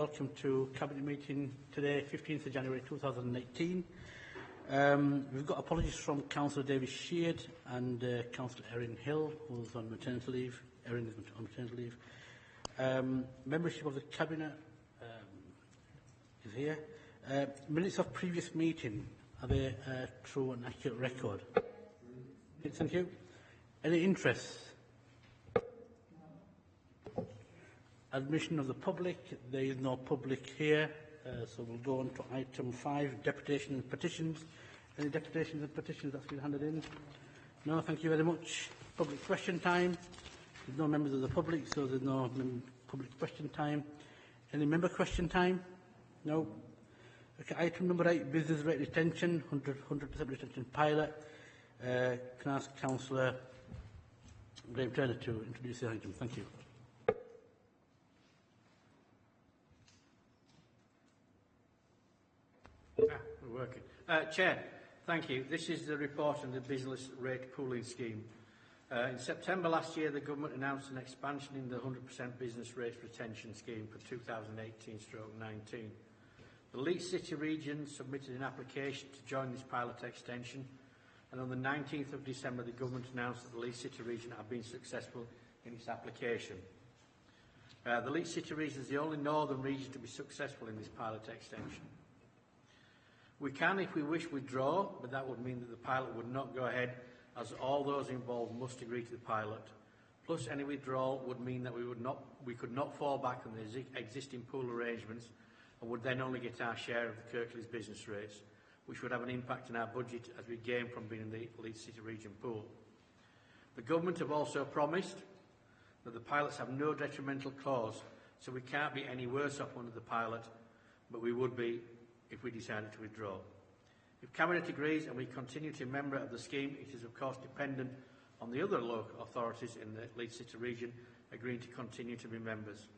welcome to Cabinet meeting today, 15th of January 2018. We've got apologies from Councillor David Sheard and Councillor Erin Hill, who's on maternity leave. Erin is on maternity leave. Membership of the Cabinet is here. Minutes of previous meeting, are they true and accurate record? Thank you. Any interest? Admission of the public. There is no public here, so we'll go on to item 5, deputation and petitions. Any deputations and petitions that's been handed in? No, thank you very much. Public question time. There's no members of the public, so there's no public question time. Any member question time? No. Okay, item number 8, business rate retention, 100% retention pilot. Can I ask Councillor Graham Turner to introduce the item? Thank you. We're working. Chair, thank you. This is the report on the business rate pooling scheme. In September last year, the Government announced an expansion in the 100% business rate retention scheme for 2018-19. The Leeds City region submitted an application to join this pilot extension, and on the 19th of December, the Government announced that the Leeds City region had been successful in its application. The Leeds City region is the only northern region to be successful in this pilot extension. We can, if we wish, withdraw, but that would mean that the pilot would not go ahead, as all those involved must agree to the pilot. Plus, any withdrawal would mean that we could not fall back on the existing pool arrangements and would then only get our share of the Kirklees business rates, which would have an impact on our budget as we gain from being in the Leeds City region pool. The Government have also promised that the pilots have no detrimental clause, so we can't be any worse off under the pilot, but we would be if we decided to withdraw. If Cabinet agrees and we continue to be a member of the scheme, it is of course dependent on the other local authorities in the Leeds City region agreeing to continue to be members.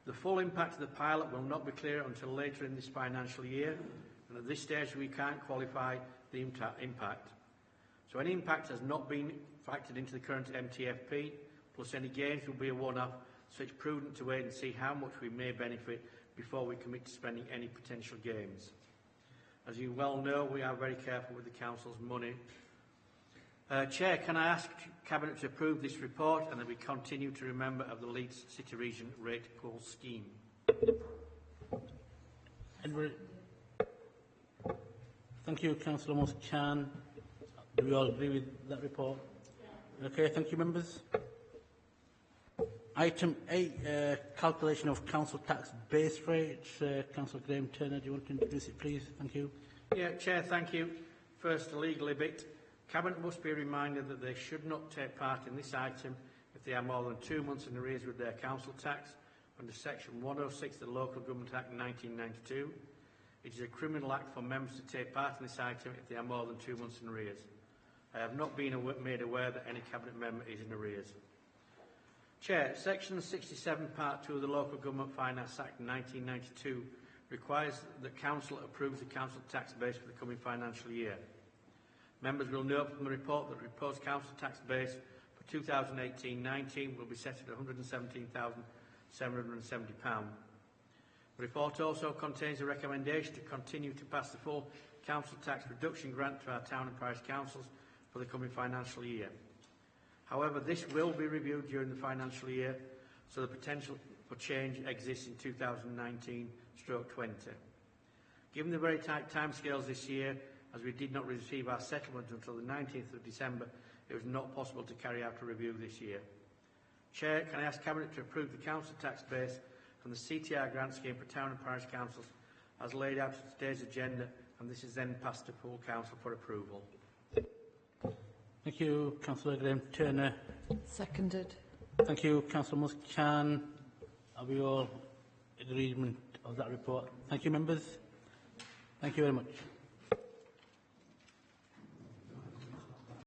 The full impact of the pilot will not be clear until later in this financial year, and at this stage we can't qualify the impact. So any impact has not been factored into the current MTFP, plus any gains will be a one-off, so it's prudent to wait and see how much we may benefit before we commit to spending any potential gains. As you well know, we are very careful with the Council's money. Chair, can I ask Cabinet to approve this report and that we continue to be a member of the Leeds City Region Rate Pool Scheme? Thank you, Councillor Moss-Chan. Do we all agree with that report? Okay, thank you, members. Item 8, calculation of council tax base rates. Councillor Graham Turner, do you want to introduce it, please? Thank you. Yeah, Chair, thank you. First, the legal bit. Cabinet must be reminded that they should not take part in this item if they are more than 2 months in arrears with their council tax under Section 106 of the Local Government Act 1992. It is a criminal act for members to take part in this item if they are more than 2 months in arrears. I have not been made aware that any Cabinet member is in arrears. Chair, Section 67, Part 2 of the Local Government Finance Act 1992 requires that Council approves the council tax base for the coming financial year. Members will note from the report that the proposed council tax base for 2018-19 will be set at £117,770. The report also contains a recommendation to continue to pass the full council tax reduction grant to our town and parish councils for the coming financial year. However, this will be reviewed during the financial year, so the potential for change exists in 2019-20. Given the very tight timescales this year, as we did not receive our settlement until the 19th of December, it was not possible to carry out a review this year. Chair, can I ask Cabinet to approve the council tax base from the CTR grant scheme for town and parish councils as laid out in today's agenda, and this is then passed to full council for approval. Thank you, Councillor Graham Turner. Seconded. Thank you, Councillor Moss-Chan. Are we all in agreement of that report? Thank you, members. Thank you very much.